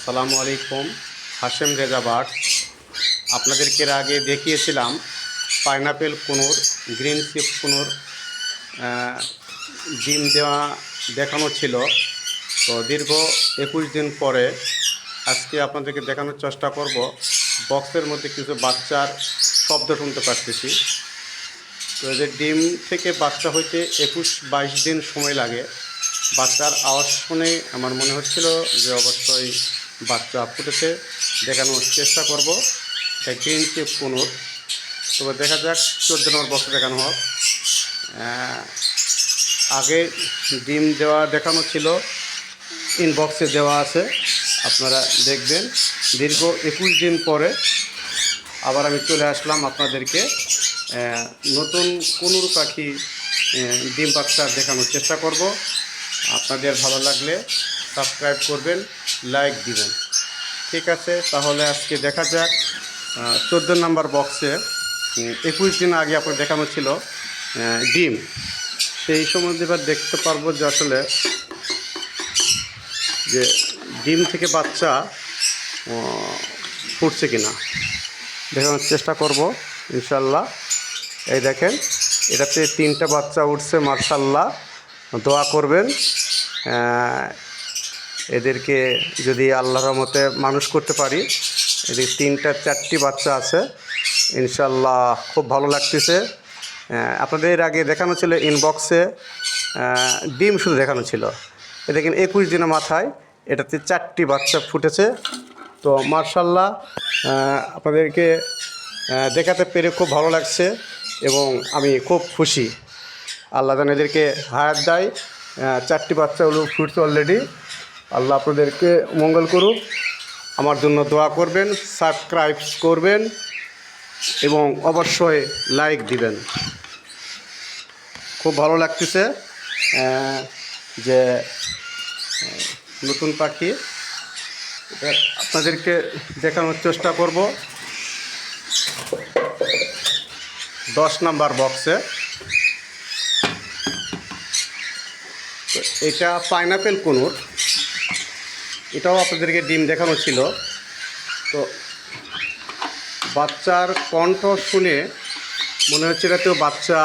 আসসালামু আলাইকুম। হাশেম রেজা বার্ড। আপনাদেরকে এর আগে দেখিয়েছিলাম পাইনাপেল কুনুর, গ্রিন চিপ কুনুর ডিম দেওয়া দেখানো ছিল। তো দীর্ঘ 21 দিন পরে আজকে আপনাদেরকে দেখানোর চেষ্টা করব। বক্সের মধ্যে কিছু বাচ্চার শব্দ শুনতে পারতেছি। তো এদের ডিম থেকে বাচ্চা হইতে 21-22 দিন সময় লাগে। বাচ্চার আওয়াজ শুনে আমার মনে হচ্ছিল যে অবশ্যই বাচ্চা ফুটেছে। দেখানোর চেষ্টা করব। এটা গ্রিন চিপ কুনুর। তবে দেখা যাক 14 নম্বর বক্সে দেখানো হোক। আগে ডিম দেওয়া দেখানো ছিল, ইনবক্সে দেওয়া আছে, আপনারা দেখবেন। দীর্ঘ 21 দিন পরে আবার আমি চলে আসলাম আপনাদেরকে নতুন কুনুর পাখি ডিম বাচ্চা দেখানোর চেষ্টা করব। আপনাদের ভালো লাগলে সাবস্ক্রাইব করবেন, লাইক দিবেন। ঠিক আছে, তাহলে আজকে দেখা যাক 14 নম্বর বক্সে 21 দিন আগে আপনার দেখানো ছিল ডিম। সেই সময় এবার দেখতে পারবো যে আসলে যে ডিম থেকে বাচ্চা ফুটছে কিনা দেখানোর চেষ্টা করব ইনশাল্লাহ। এই দেখেন, এটাতে 3টা বাচ্চা উঠছে, মাশাআল্লাহ। দোয়া করবেন এদেরকে যদি আল্লাহর রহমতে মানুষ করতে পারি। এদের 3-4টি বাচ্চা আছে ইনশাল্লাহ। খুব ভালো লাগতেছে। আপনাদের আগে দেখানো ছিল ইনবক্সে ডিম শুধু দেখানো ছিল। এ দেখেন 21 দিনের মাথায় এটাতে 4টি বাচ্চা ফুটেছে। তো মাশাআল্লাহ, আপনাদেরকে দেখাতে পেরে খুব ভালো লাগছে এবং আমি খুব খুশি। আল্লাহ যেন এদেরকে হায়াত দেয়। 4টি বাচ্চা হলো ফুটছে অলরেডি। আল্লাহ আপনাদেরকে মঙ্গল করুক। আমার জন্য দোয়া করবেন, সাবস্ক্রাইব করবেন এবং অবশ্যই লাইক দিবেন। খুব ভালো লাগতেছে যে নতুন পাখি আপনাদেরকে দেখানোর চেষ্টা করব 10 নাম্বার বক্সে। তো এটা পাইনাপেল কুনুর, এটাও আপনাদেরকে ডিম দেখানো ছিল। তো বাচ্চার কণ্ঠ শুনে মনে হচ্ছে এটাতেও বাচ্চা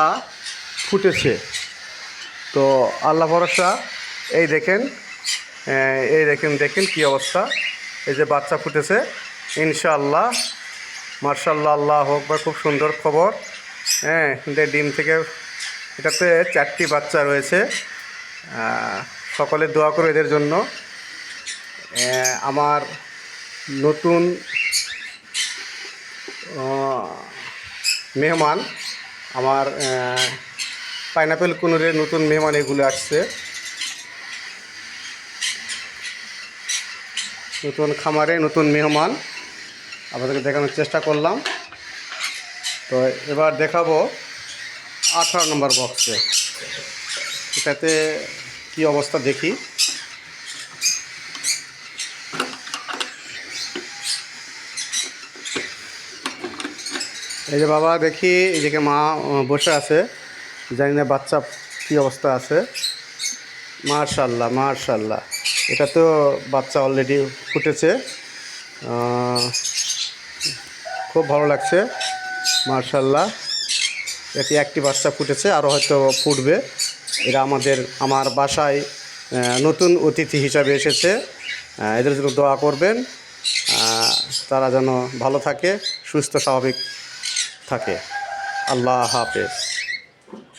ফুটেছে। তো আল্লাহ ভরসা। এই দেখেন, দেখেন কি অবস্থা। এই যে বাচ্চা ফুটেছে ইনশাআল্লাহ। মাশাআল্লাহ, আল্লাহু আকবার। খুব সুন্দর খবর। ডিম থেকে এটাতে 4টি বাচ্চা রয়েছে। সকলে দোয়া করো এদের জন্য। আমার নতুন মেহমান, আমার পাইনাপেল কুনুরের নতুন মেহমান এগুলো আসছে। নতুন খামারে নতুন মেহমান আপনাদেরকে দেখানোর চেষ্টা করলাম। তো এবার দেখাবো 18 নম্বর বক্সে। এটাতে কি অবস্থা দেখি। এই যে বাবা, দেখি এদিকে মা বসে আছে, জানি না বাচ্চা কি অবস্থা আছে। মাশাআল্লাহ, মাশাআল্লাহ। এটা তো বাচ্চা অলরেডি ফুটেছে। খুব ভালো লাগছে, মাশাআল্লাহ। এটি 1টি বাচ্চা ফুটেছে, আরও হয়তো ফুটবে। এরা আমার বাসায় নতুন অতিথি হিসাবে এসেছে। এদের জন্য দোয়া করবেন, তারা যেন ভালো থাকে, সুস্থ স্বাভাবিক থাকে। আল্লাহ হাফেজ।